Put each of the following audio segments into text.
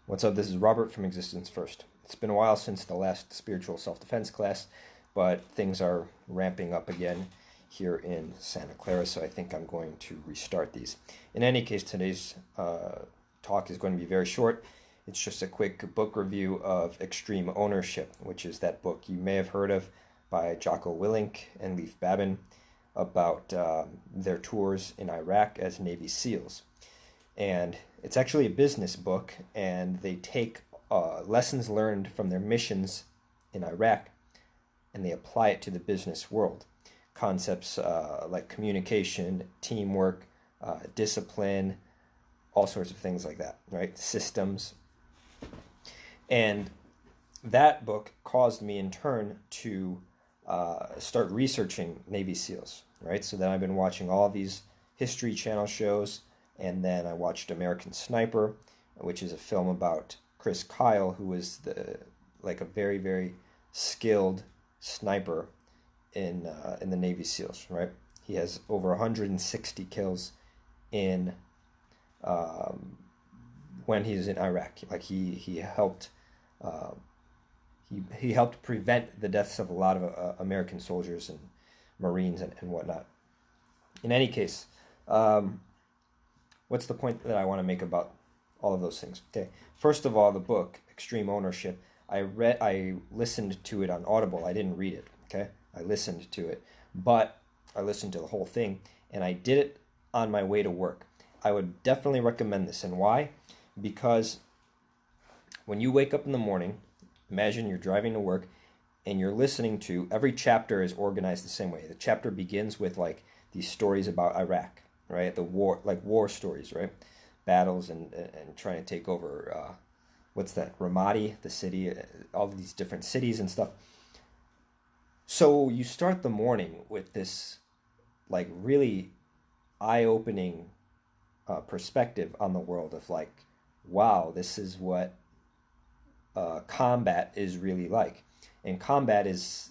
What's up? This is Robert from Existence First. It's been a while since the last spiritual self-defense class, but things are ramping up again here in Santa Clara, so I think I'm going to restart these. In any case, today's talk is going to be very short. It's just a quick book review of Extreme Ownership, which is that book you may have heard of by Jocko, Willink, and Leif, Babin about their tours in Iraq as Navy SEALs. And it's actually a business book, and they take lessons learned from their missions in Iraq and they apply it to the business world. Concepts like communication, teamwork, discipline, all sorts of things like that, right? Systems. And that book caused me in turn to start researching Navy SEALs, right? So then I've been watching all these History Channel shows, and then I watched American Sniper, which is a film about Chris Kyle, who was a very, very skilled sniper in the Navy SEALs, right? He has over 160 kills in when he was in Iraq. Like he helped he helped prevent the deaths of a lot of American soldiers and Marines and whatnot. In any case, what's the point that I want to make about all of those things? Okay, first of all, the book Extreme Ownership. I listened to it on Audible. I didn't read it. Okay, I listened to it, but I listened to the whole thing, and I did it on my way to work. I would definitely recommend this, and why? Because when you wake up in the morning, imagine you're driving to work, and you're listening to every chapter is organized the same way. The chapter begins with like these stories about Iraq, right? The war, like war stories, right? Battles and trying to take over, what's that? Ramadi, the city, all these different cities and stuff. So you start the morning with this like really eye-opening perspective on the world of like, wow, this is what combat is really like. And combat is,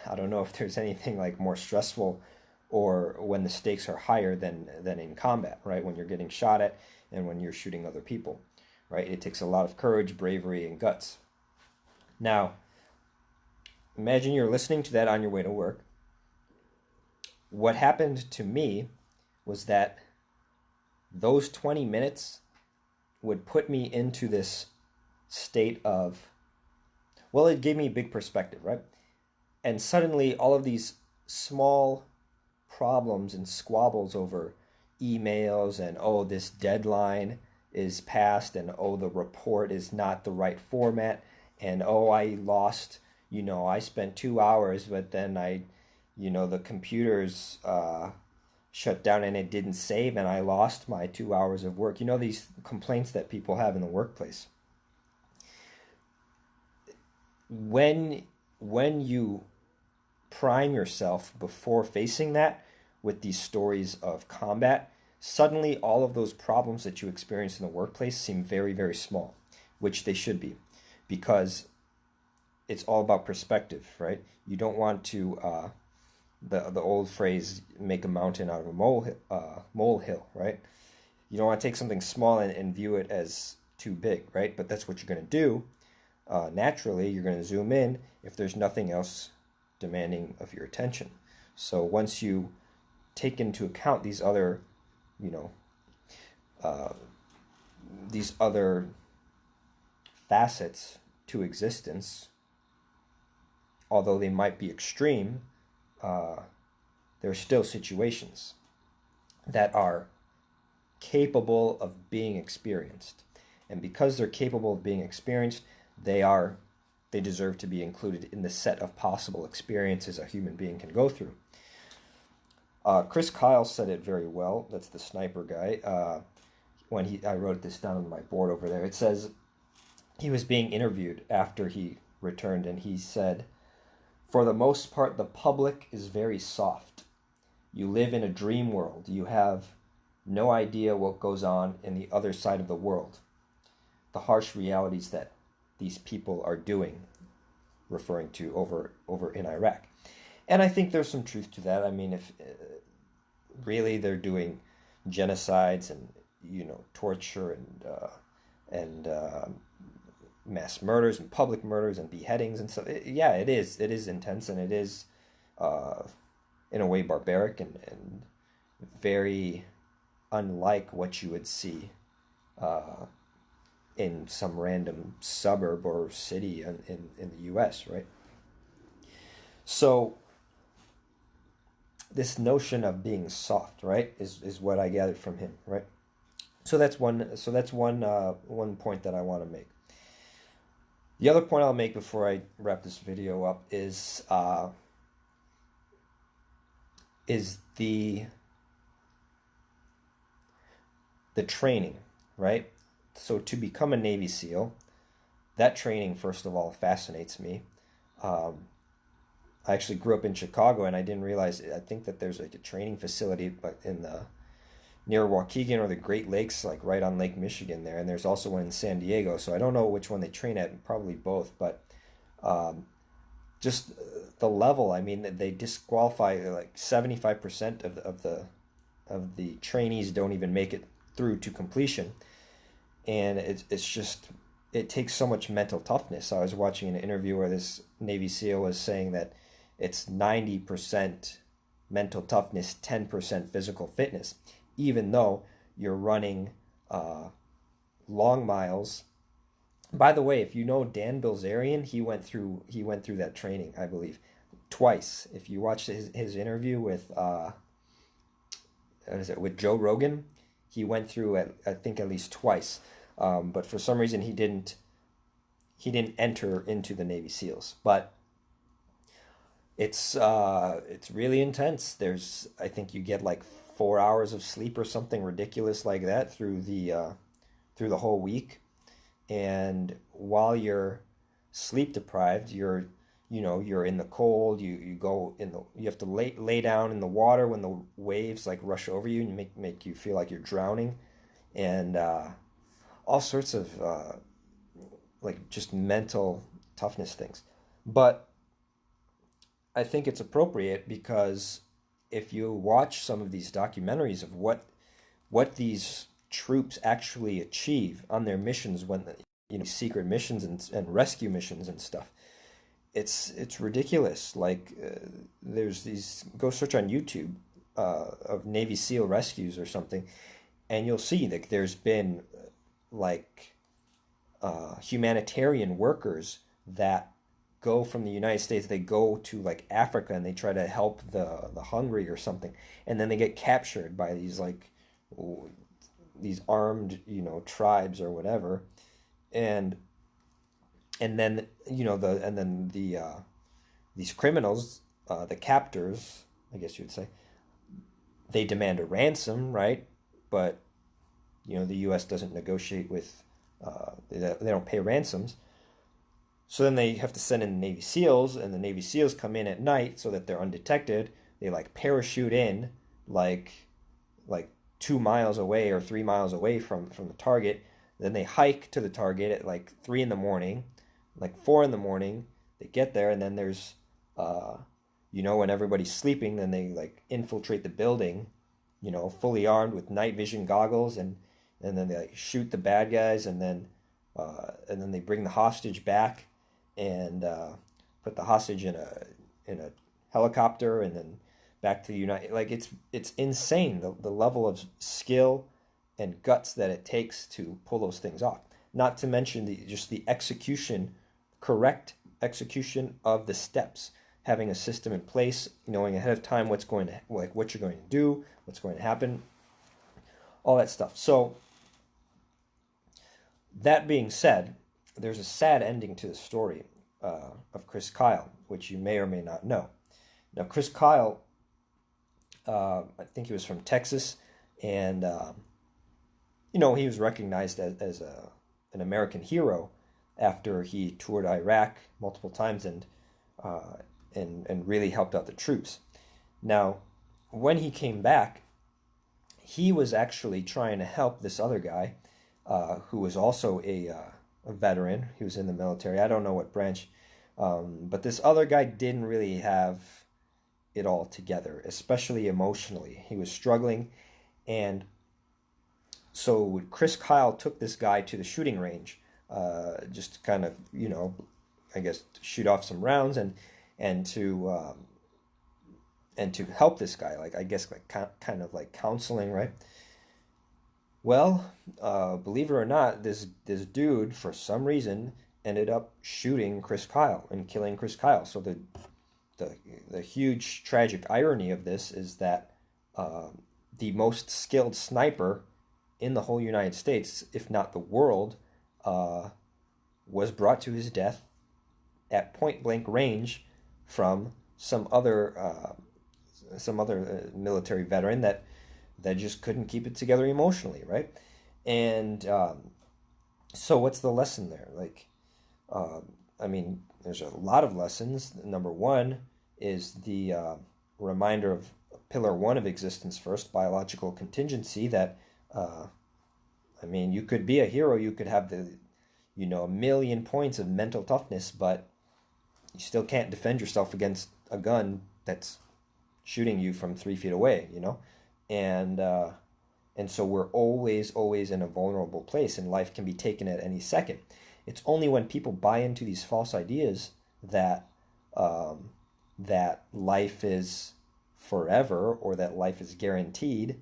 I don't know if there's anything like more stressful or when the stakes are higher than in combat, right? When you're getting shot at and when you're shooting other people, right? It takes a lot of courage, bravery, and guts. Now, imagine you're listening to that on your way to work. What happened to me was that those 20 minutes would put me into this state of, well, it gave me a big perspective, right? And suddenly all of these small problems and squabbles over emails and, oh, this deadline is passed, and oh, the report is not the right format, and oh, I lost, I spent 2 hours, but then the computers shut down and it didn't save, and I lost my 2 hours of work. These complaints that people have in the workplace. When you prime yourself before facing that with these stories of combat, suddenly all of those problems that you experience in the workplace seem very, very small, which they should be, because it's all about perspective, right? You don't want to, the old phrase, make a mountain out of a molehill, right? You don't want to take something small and view it as too big, right? But that's what you're going to do. Naturally, you're going to zoom in if there's nothing else demanding of your attention. So once you take into account these other, these other facets to existence, although they might be extreme, there are still situations that are capable of being experienced. And because they're capable of being experienced, they deserve to be included in the set of possible experiences a human being can go through. Chris Kyle said it very well. That's the sniper guy. I wrote this down on my board over there. It says he was being interviewed after he returned, and he said, "For the most part, the public is very soft. You live in a dream world. You have no idea what goes on in the other side of the world. The harsh realities that these people are doing," referring to over in Iraq. And I think there's some truth to that. I mean, if really they're doing genocides and torture and and mass murders and public murders and beheadings and stuff. Yeah, it is. It is intense, and it is, uh, in a way, barbaric and very unlike what you would see uh, in some random suburb or city in the U.S., right? So this notion of being soft, right, is what I gathered from him, right? So that's one. So that's one point that I want to make. The other point I'll make before I wrap this video up is the training, right? So to become a Navy SEAL, that training, first of all, fascinates me. Um, I actually grew up in Chicago, and I didn't realize. I think that there's like a training facility, like in the near Waukegan or the Great Lakes, like right on Lake Michigan there, and there's also one in San Diego. So I don't know which one they train at, probably both, but um, just the level. I mean, they disqualify like 75% of the trainees don't even make it through to completion, and it's just it takes so much mental toughness. I was watching an interview where this Navy SEAL was saying that it's 90% mental toughness, 10% physical fitness, even though you're running long miles. By the way, if you know Dan Bilzerian, he went through that training, I believe, twice. If you watch his interview with what is it, with Joe Rogan, he went through it, I think, at least twice. But for some reason he didn't enter into the Navy SEALs. But it's really intense. I think you get like 4 hours of sleep or something ridiculous like that through the whole week. And while you're sleep deprived, you're in the cold. You go in the you have to lay down in the water when the waves like rush over you and make you feel like you're drowning, and all sorts of like just mental toughness things. But I think it's appropriate because if you watch some of these documentaries of what these troops actually achieve on their missions, when secret missions and rescue missions and stuff, it's ridiculous. Like there's these, go search on YouTube of Navy SEAL rescues or something, and you'll see that there's been like humanitarian workers that go from the United States, they go to like Africa and they try to help the hungry or something, and then they get captured by these like these armed tribes or whatever, and then these criminals, the captors, I guess you would say, they demand a ransom, right? But the U.S. doesn't negotiate with they don't pay ransoms. So then they have to send in the Navy SEALs, and the Navy SEALs come in at night so that they're undetected. They like parachute in like 2 miles away or 3 miles away from the target. Then they hike to the target at like 3 in the morning, like 4 in the morning. They get there, and then there's when everybody's sleeping, then they like infiltrate the building, fully armed with night vision goggles, and then they like shoot the bad guys, and then they bring the hostage back and put the hostage in a helicopter, and then back to the United. Like it's insane the level of skill and guts that it takes to pull those things off. Not to mention the execution, correct execution of the steps, having a system in place, knowing ahead of time what you're going to do, what's going to happen, all that stuff. So that being said, there's a sad ending to the story of Chris Kyle, which you may or may not know. Now, Chris Kyle, I think he was from Texas, and he was recognized as an American hero after he toured Iraq multiple times and really helped out the troops. Now, when he came back, he was actually trying to help this other guy who was also a veteran. He was in the military. I don't know what branch, but this other guy didn't really have it all together, especially emotionally. He was struggling, and So Chris Kyle took this guy to the shooting range, just to kind of, I guess, to shoot off some rounds and to and to help this guy, like, I guess, like kind of like counseling, right? Well, believe it or not, this dude for some reason ended up shooting Chris Kyle and killing Chris Kyle. So the huge tragic irony of this is that the most skilled sniper in the whole United States, if not the world, was brought to his death at point blank range from some other military veteran that just couldn't keep it together emotionally, right? And so what's the lesson there? Like, I mean, there's a lot of lessons. Number one is the reminder of pillar one of existence first, biological contingency, that, I mean, you could be a hero, you could have a million points of mental toughness, but you still can't defend yourself against a gun that's shooting you from 3 feet away, and so we're always in a vulnerable place, and life can be taken at any second. It's only when people buy into these false ideas that that life is forever or that life is guaranteed.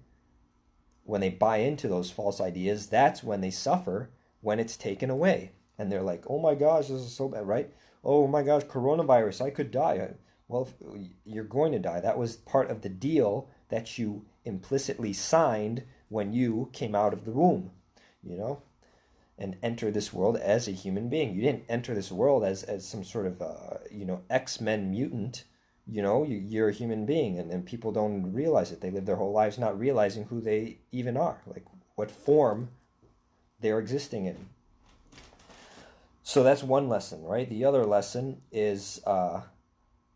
When they buy into those false ideas, that's when they suffer, when it's taken away. And they're like, oh my gosh, this is so bad, right? Oh my gosh, coronavirus, I could die. Well, you're going to die. That was part of the deal that you implicitly signed when you came out of the womb, and enter this world as a human being. You didn't enter this world as some sort of, X-Men mutant. You're a human being, and people don't realize it. They live their whole lives not realizing who they even are, like what form they're existing in. So that's one lesson, right? The other lesson is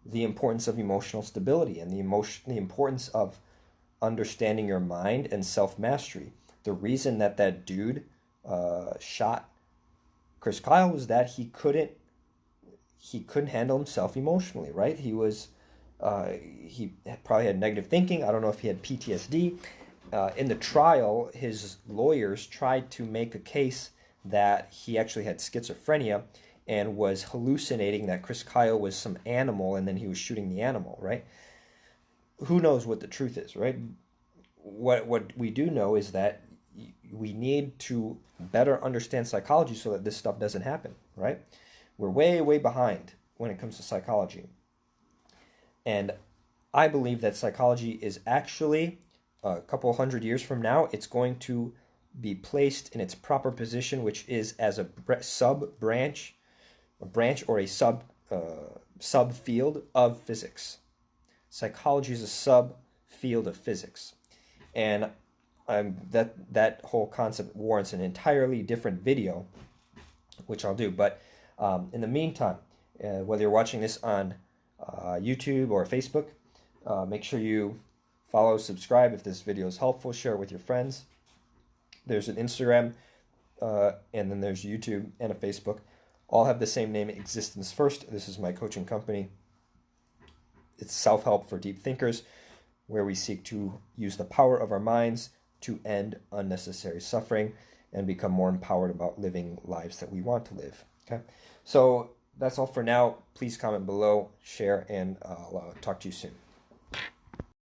the importance of emotional stability and the importance of understanding your mind and self-mastery. The reason that dude shot Chris Kyle was that he couldn't handle himself emotionally, right? He probably had negative thinking. I don't know if he had PTSD. In the trial, his lawyers tried to make a case that he actually had schizophrenia and was hallucinating that Chris Kyle was some animal and then he was shooting the animal, right? Who knows what the truth is, right? What we do know is that we need to better understand psychology so that this stuff doesn't happen, right? We're way behind when it comes to psychology. And I believe that psychology is actually, a couple hundred years from now, it's going to be placed in its proper position, which is as a sub-branch, or a sub-field of physics. Psychology is a sub-field of physics. And that whole concept warrants an entirely different video, which I'll do. But in the meantime, whether you're watching this on YouTube or Facebook, make sure you follow, subscribe if this video is helpful, share it with your friends. There's an Instagram, and then there's YouTube and a Facebook. All have the same name, Existence First. This is my coaching company. It's self-help for deep thinkers, where we seek to use the power of our minds to end unnecessary suffering and become more empowered about living lives that we want to live. Okay, so that's all for now. Please comment below, share, and I'll talk to you soon.